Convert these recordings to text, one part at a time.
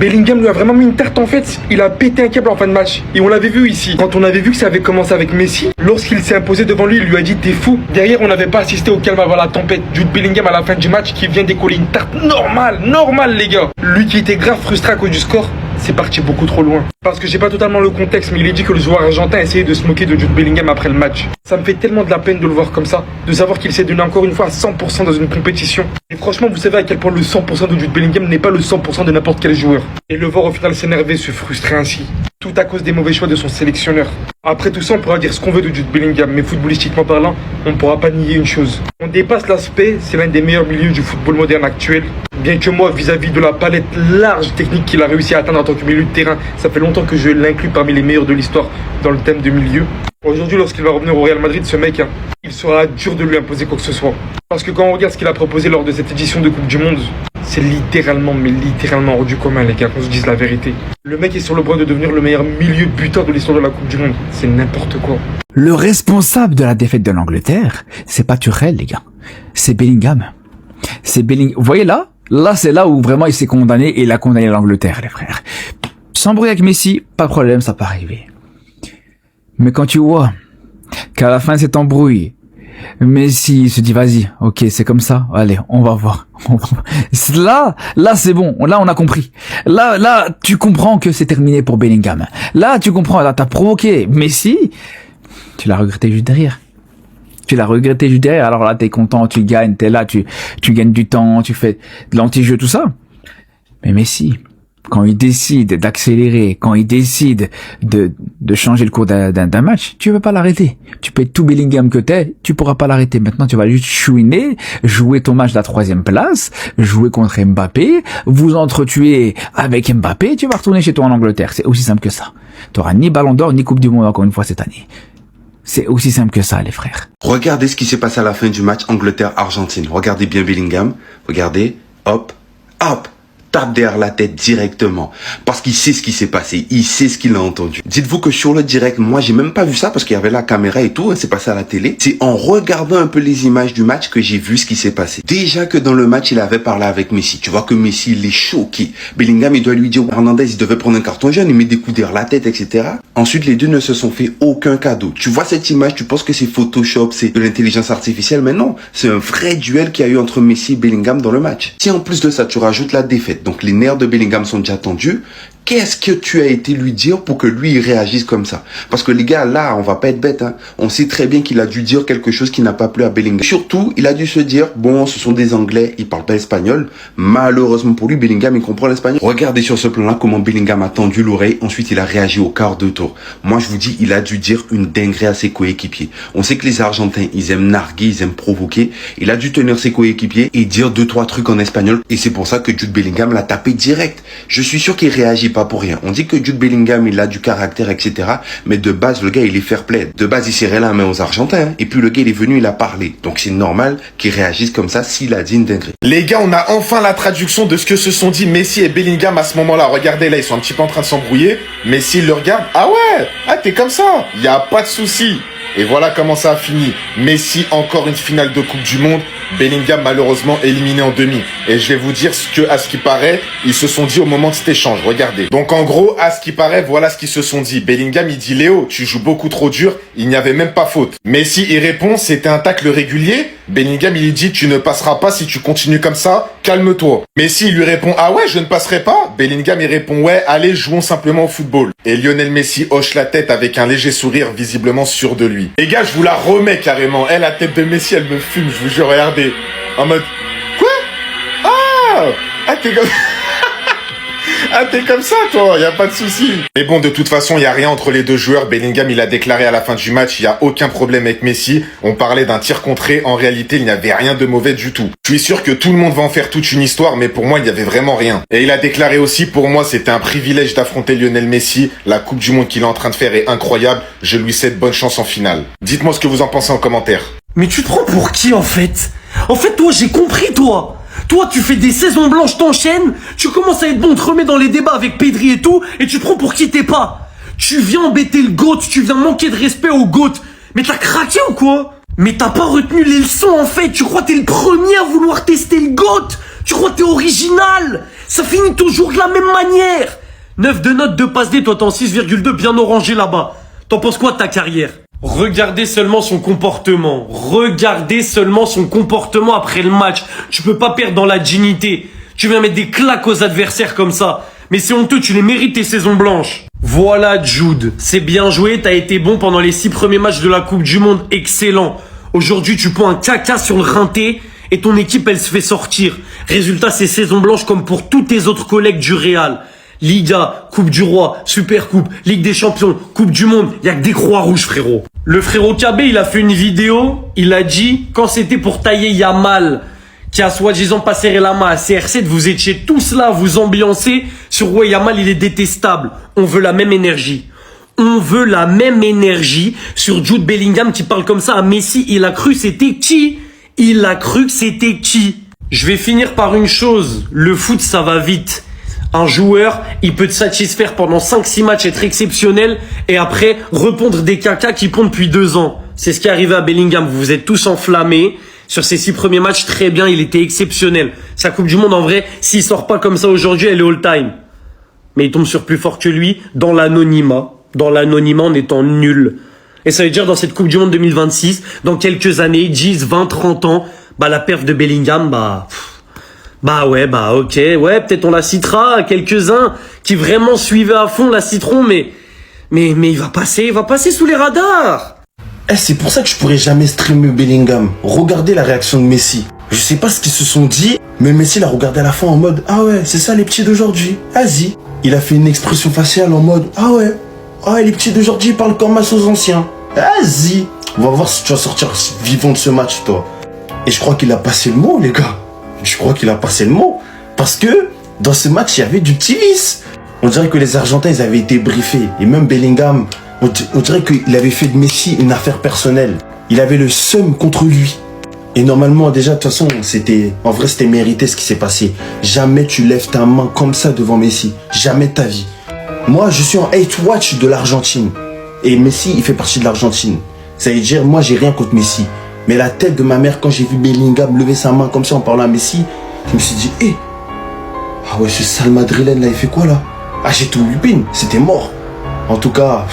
Bellingham lui a vraiment mis une tarte en fait. Il a pété un câble en fin de match. Et on l'avait vu ici. Quand on avait vu que ça avait commencé avec Messi, lorsqu'il s'est imposé devant lui, il lui a dit t'es fou. Derrière, on n'avait pas assisté au calme avant la tempête. Jude Bellingham à la fin du match qui vient décoller une tarte normale les gars. Lui qui était grave frustré à cause du score, c'est parti beaucoup trop loin. Parce que j'ai pas totalement le contexte, mais il est dit que le joueur argentin a essayé de se moquer de Jude Bellingham après le match. Ça me fait tellement de la peine de le voir comme ça, de savoir qu'il s'est donné encore une fois à 100% dans une compétition. Et franchement, vous savez à quel point le 100% de Jude Bellingham n'est pas le 100% de n'importe quel joueur. Et le voir au final s'énerver, se frustrer ainsi. Tout à cause des mauvais choix de son sélectionneur. Après tout ça, on pourra dire ce qu'on veut de Jude Bellingham, mais footballistiquement parlant, on ne pourra pas nier une chose. On dépasse l'aspect, c'est l'un des meilleurs milieux du football moderne actuel. Bien que moi, vis-à-vis de la palette large technique qu'il a réussi à atteindre en tant que milieu de terrain, ça fait longtemps que je l'inclus parmi les meilleurs de l'histoire dans le thème de milieu. Aujourd'hui, lorsqu'il va revenir au Real Madrid, ce mec, il sera dur de lui imposer quoi que ce soit. Parce que quand on regarde ce qu'il a proposé lors de cette édition de Coupe du Monde, c'est littéralement hors du commun, les gars, qu'on se dise la vérité. Le mec est sur le point de devenir le meilleur milieu buteur de l'histoire de la Coupe du Monde. C'est n'importe quoi. Le responsable de la défaite de l'Angleterre, c'est pas Tuchel, les gars. C'est Bellingham. C'est Bellingham. Vous voyez là? Là, c'est là où vraiment il s'est condamné et il a condamné l'Angleterre, les frères. S'embrouiller avec Messi, pas de problème, ça peut arriver. Mais quand tu vois qu'à la fin de cette embrouille, Messi se dit vas-y, ok, c'est comme ça, allez, on va voir. Là, c'est bon, là, on a compris. Là, tu comprends que c'est terminé pour Bellingham. Là, tu comprends, là, t'as provoqué Messi, tu l'as regretté juste derrière. Alors là, t'es content, tu gagnes, t'es là, tu gagnes du temps, tu fais de l'anti-jeu, tout ça. Mais Messi, quand il décide d'accélérer, quand il décide de changer le cours d'un match, tu peux pas l'arrêter. Tu peux être tout Bellingham que t'es, tu pourras pas l'arrêter. Maintenant, tu vas juste chouiner, jouer ton match de la 3e place, jouer contre Mbappé, vous entretuer avec Mbappé, tu vas retourner chez toi en Angleterre. C'est aussi simple que ça. T'auras ni Ballon d'Or, ni Coupe du Monde encore une fois cette année. C'est aussi simple que ça, les frères. Regardez ce qui s'est passé à la fin du match Angleterre-Argentine. Regardez bien Bellingham. Regardez. Hop. Tape derrière la tête directement. Parce qu'il sait ce qui s'est passé. Il sait ce qu'il a entendu. Dites-vous que sur le direct, moi, j'ai même pas vu ça parce qu'il y avait la caméra et tout. C'est passé à la télé. C'est en regardant un peu les images du match que j'ai vu ce qui s'est passé. Déjà que dans le match, il avait parlé avec Messi. Tu vois que Messi, il est choqué. Bellingham, il doit lui dire, Hernandez, il devait prendre un carton jaune. Il met des coups derrière la tête, etc. Ensuite, les deux ne se sont fait aucun cadeau. Tu vois cette image, tu penses que c'est Photoshop, c'est de l'intelligence artificielle. Mais non, c'est un vrai duel qu'il y a eu entre Messi et Bellingham dans le match. Si en plus de ça, tu rajoutes la défaite, donc les nerfs de Bellingham sont déjà tendus, qu'est-ce que tu as été lui dire pour que lui il réagisse comme ça? Parce que les gars, là, on va pas être bête, hein. On sait très bien qu'il a dû dire quelque chose qui n'a pas plu à Bellingham. Surtout, il a dû se dire, bon, ce sont des Anglais, ils parlent pas espagnol. Malheureusement pour lui, Bellingham, il comprend l'espagnol. Regardez sur ce plan-là comment Bellingham a tendu l'oreille. Ensuite, il a réagi au quart de tour. Moi, je vous dis, il a dû dire une dinguerie à ses coéquipiers. On sait que les Argentins, ils aiment narguer, ils aiment provoquer. Il a dû tenir ses coéquipiers et dire 2-3 trucs en espagnol. Et c'est pour ça que Jude Bellingham l'a tapé direct. Je suis sûr qu'il réagit pas pour rien. On dit que Jude Bellingham, il a du caractère, etc. Mais de base, le gars, il est fair play. De base, il serrait la main aux Argentins. Hein. Et puis le gars, il est venu, il a parlé. Donc c'est normal qu'il réagisse comme ça s'il a dit une dinguerie. Les gars, on a enfin la traduction de ce que se sont dit Messi et Bellingham à ce moment-là. Regardez, là, ils sont un petit peu en train de s'embrouiller. Messi, il le regarde. Ah ouais, t'es comme ça. Y a pas de souci. Et voilà comment ça a fini. Messi, encore une finale de Coupe du Monde. Bellingham, malheureusement, éliminé en demi. Et je vais vous dire à ce qui paraît, ils se sont dit au moment de cet échange. Regardez. Donc, en gros, à ce qui paraît, voilà ce qu'ils se sont dit. Bellingham, il dit, Léo, tu joues beaucoup trop dur. Il n'y avait même pas faute. Messi, il répond, c'était un tacle régulier. Bellingham, il lui dit, tu ne passeras pas si tu continues comme ça. Calme-toi. Messi, il lui répond, ah ouais, je ne passerai pas. Bellingham, il répond, ouais, allez, jouons simplement au football. Et Lionel Messi hoche la tête avec un léger sourire, visiblement sûr de lui. Les gars, je vous la remets carrément. Elle, la tête de Messi, elle me fume, je vous jure, regardez. En mode, quoi? T'es comme... t'es comme ça, toi, y a pas de souci. Mais bon, de toute façon, y a rien entre les deux joueurs. Bellingham, il a déclaré à la fin du match, y a aucun problème avec Messi. On parlait d'un tir contré. En réalité, il n'y avait rien de mauvais du tout. Je suis sûr que tout le monde va en faire toute une histoire, mais pour moi, il n'y avait vraiment rien. Et il a déclaré aussi, pour moi, c'était un privilège d'affronter Lionel Messi. La Coupe du Monde qu'il est en train de faire est incroyable. Je lui souhaite bonne chance en finale. Dites-moi ce que vous en pensez en commentaire. Mais tu te prends pour qui, en fait? En fait, toi, j'ai compris, toi. Toi, tu fais des saisons blanches, t'enchaînes, tu commences à être bon, te remets dans les débats avec Pedri et tout, et tu te prends pour qui t'es pas. Tu viens embêter le GOAT, tu viens manquer de respect au GOAT. Mais t'as craqué ou quoi? Mais t'as pas retenu les leçons en fait, tu crois que t'es le premier à vouloir tester le GOAT? Tu crois que t'es original? Ça finit toujours de la même manière. 9 de notes, 2 passes D, toi t'es en 6,2 bien orangé là-bas. T'en penses quoi de ta carrière? Regardez seulement son comportement. Regardez seulement son comportement après le match. Tu peux pas perdre dans la dignité. Tu viens mettre des claques aux adversaires comme ça. Mais c'est honteux, tu les mérites tes saisons blanches. Voilà Jude, c'est bien joué, t'as été bon pendant les 6 premiers matchs de la Coupe du Monde, excellent. Aujourd'hui tu prends un caca sur le rinté et ton équipe elle se fait sortir. Résultat c'est saison blanche comme pour tous tes autres collègues du Real. Liga, Coupe du Roi, Super Coupe, Ligue des Champions, Coupe du Monde, y a que des croix rouges frérot. Le frérot Kabé il a fait une vidéo, il a dit quand c'était pour tailler Yamal, qui a soi-disant pas serré la main à CR7, vous étiez tous là, vous ambiancez sur ouais Yamal il est détestable. On veut la même énergie. On veut la même énergie sur Jude Bellingham qui parle comme ça à Messi. Il a cru c'était qui? Il a cru que c'était qui? Je vais finir par une chose, le foot ça va vite. Un joueur, il peut te satisfaire pendant 5-6 matchs, être exceptionnel et après répondre des cacas qui pondent depuis 2 ans. C'est ce qui est arrivé à Bellingham, vous vous êtes tous enflammés. Sur ses 6 premiers matchs, très bien, il était exceptionnel. Sa Coupe du Monde, en vrai, s'il sort pas comme ça aujourd'hui, elle est all-time. Mais il tombe sur plus fort que lui, dans l'anonymat. Dans l'anonymat en étant nul. Et ça veut dire, dans cette Coupe du Monde 2026, dans quelques années, 10, 20, 30 ans, bah, la perf de Bellingham, ok, ouais, peut-être on la citera, quelques-uns qui vraiment suivaient à fond la citeront, mais il va passer sous les radars. C'est pour ça que je pourrais jamais streamer Bellingham. Regardez la réaction de Messi. Je sais pas ce qu'ils se sont dit, mais Messi l'a regardé à la fin en mode ah ouais, c'est ça les petits d'aujourd'hui. Vas-y. Il a fait une expression faciale en mode ah ouais, les petits d'aujourd'hui ils parlent comme aux anciens. Vas-y. On va voir si tu vas sortir vivant de ce match toi. Et je crois qu'il a passé le mot les gars. Je crois qu'il a passé le mot. Parce que dans ce match il y avait du petit vice. On dirait que les Argentins ils avaient été briefés. Et même Bellingham, on dirait qu'il avait fait de Messi une affaire personnelle. Il avait le seum contre lui. Et normalement, déjà, de toute façon, c'était mérité ce qui s'est passé. Jamais tu lèves ta main comme ça devant Messi. Jamais de ta vie. Moi, je suis en hate watch de l'Argentine. Et Messi, il fait partie de l'Argentine. Ça veut dire, moi, j'ai rien contre Messi. Mais la tête de ma mère, quand j'ai vu Bellingham lever sa main comme ça en parlant à Messi, je me suis dit, ah ouais, ce sale madrilène là, il fait quoi là? Ah, j'ai tout loupé, c'était mort. En tout cas,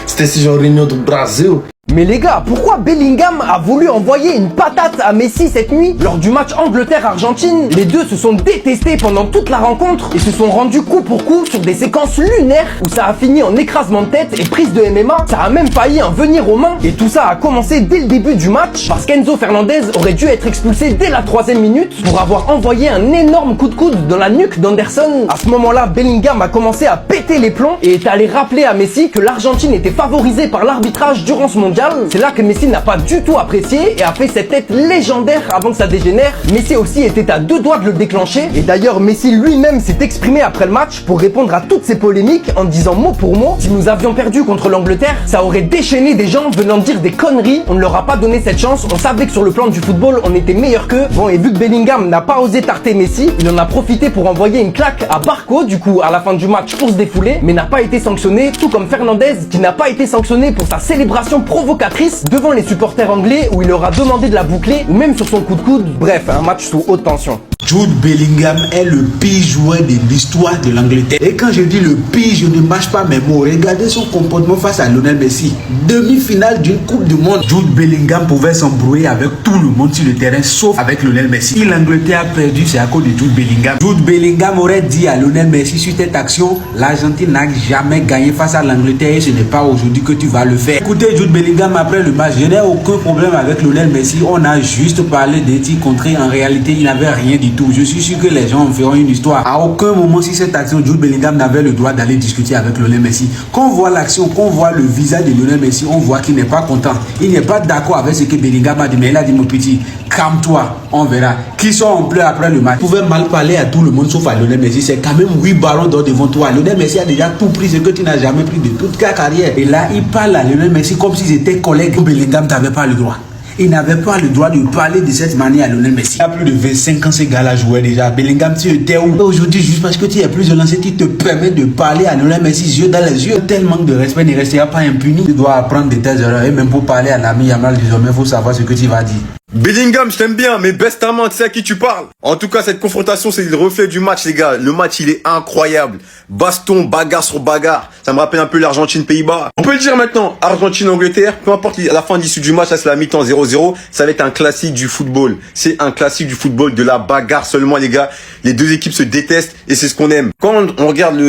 c'était ce genre de réunion de Brésil. Mais les gars, pourquoi Bellingham a voulu envoyer une patate à Messi cette nuit lors du match Angleterre-Argentine? Les deux se sont détestés pendant toute la rencontre et se sont rendus coup pour coup sur des séquences lunaires où ça a fini en écrasement de tête et prise de MMA. Ça a même failli en venir aux mains et tout ça a commencé dès le début du match parce qu'Enzo Fernandez aurait dû être expulsé dès la 3e minute pour avoir envoyé un énorme coup de coude dans la nuque d'Anderson. À ce moment-là, Bellingham a commencé à péter les plombs et est allé rappeler à Messi que l'Argentine était favorisée par l'arbitrage durant ce mondial. C'est là que Messi n'a pas du tout apprécié et a fait cette tête légendaire avant que ça dégénère. Messi aussi était à 2 doigts de le déclencher et d'ailleurs Messi lui-même s'est exprimé après le match pour répondre à toutes ces polémiques en disant mot pour mot: si nous avions perdu contre l'Angleterre, ça aurait déchaîné des gens venant dire des conneries, on ne leur a pas donné cette chance, on savait que sur le plan du football on était meilleur qu'eux. Bon, et vu que Bellingham n'a pas osé tarter Messi, il en a profité pour envoyer une claque à Barco du coup à la fin du match pour se défouler, mais n'a pas été sanctionné, tout comme Fernandez qui n'a pas été sanctionné pour sa célébration provocatrice devant les supporters anglais où il leur a demandé de la boucler ou même sur son coup de coude. Bref, un match sous haute tension. Jude Bellingham est le pire joueur de l'histoire de l'Angleterre. Et quand je dis le pire, je ne mâche pas mes mots. Regardez son comportement face à Lionel Messi. Demi-finale d'une Coupe du Monde. Jude Bellingham pouvait s'embrouiller avec tout le monde sur le terrain, sauf avec Lionel Messi. Si l'Angleterre a perdu, c'est à cause de Jude Bellingham. Jude Bellingham aurait dit à Lionel Messi sur cette action: l'Argentine n'a jamais gagné face à l'Angleterre et ce n'est pas aujourd'hui que tu vas le faire. Écoutez Jude Bellingham après le match: je n'ai aucun problème avec Lionel Messi. On a juste parlé des tirs contrés. En réalité, il n'avait rien du tout. Je suis sûr que les gens en feront une histoire. À aucun moment, si cette action, Jude Bellingham n'avait le droit d'aller discuter avec Lionel Messi. Quand on voit l'action, quand on voit le visage de Lionel Messi, on voit qu'il n'est pas content. Il n'est pas d'accord avec ce que Bellingham a dit. Mais il a dit: mon petit, calme-toi, on verra. Qui sont en pleurs après le match? Vous pouvez mal parler à tout le monde sauf à Lionel Messi. C'est quand même 8 ballons d'or devant toi. Lionel Messi a déjà tout pris, ce que tu n'as jamais pris de toute ta carrière. Et là, il parle à Lionel Messi comme s'ils étaient collègues. Bellingham n'avait pas le droit. Il n'avait pas le droit de parler de cette manière à Lionel Messi. Il y a plus de 25 ans, ces gars-là jouaient déjà. Bellingham, tu étais où? Aujourd'hui, juste parce que tu es plus de lancer, tu te permets de parler à Lionel Messi yeux dans les yeux. Tel manque de respect ne restera pas impuni. Tu dois apprendre de tes erreurs. Et même pour parler à l'ami Yamal, désormais, il faut savoir ce que tu vas dire. Bellingham, je t'aime bien, mais baisse ta main, tu sais à qui tu parles. En tout cas, cette confrontation, c'est le reflet du match, les gars. Le match, il est incroyable. Baston, bagarre sur bagarre. Ça me rappelle un peu l'Argentine-Pays-Bas. On peut le dire maintenant, Argentine-Angleterre, peu importe la fin d'issue du match, là c'est la mi-temps 0-0, ça va être un classique du football. C'est un classique du football, de la bagarre seulement, les gars. Les deux équipes se détestent et c'est ce qu'on aime. Quand on regarde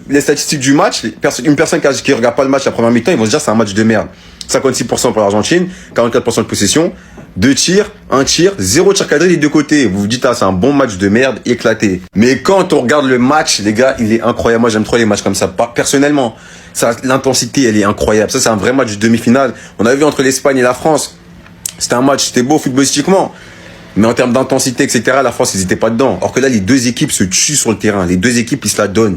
les statistiques du match, une personne qui regarde pas le match la première mi-temps, ils vont se dire c'est un match de merde. 56% pour l'Argentine, 44% de possession, 2 tirs, 1 tir, 0 tir cadré des deux côtés. Vous vous dites, ah, c'est un bon match de merde, éclaté. Mais quand on regarde le match, les gars, il est incroyable. Moi, j'aime trop les matchs comme ça. Personnellement, l'intensité, elle est incroyable. Ça, c'est un vrai match de demi-finale. On a vu entre l'Espagne et la France. C'était un match, c'était beau footballistiquement. Mais en termes d'intensité, etc., la France, ils étaient pas dedans. Or que là, les deux équipes se tuent sur le terrain. Les deux équipes, ils se la donnent.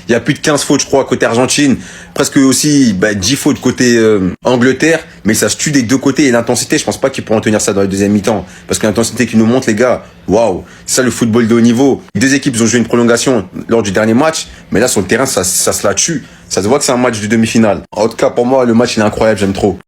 Il y a plus de 15 fautes, je crois, côté Argentine. Presque aussi 10 fautes côté Angleterre. Mais ça se tue des deux côtés. Et l'intensité, je pense pas qu'ils pourront tenir ça dans la deuxième mi-temps. Parce que l'intensité qu'ils nous montrent, les gars, waouh, c'est ça le football de haut niveau. Les deux équipes ont joué une prolongation lors du dernier match. Mais là, sur le terrain, ça se la tue. Ça se voit que c'est un match de demi-finale. En tout cas, pour moi, le match, il est incroyable, j'aime trop.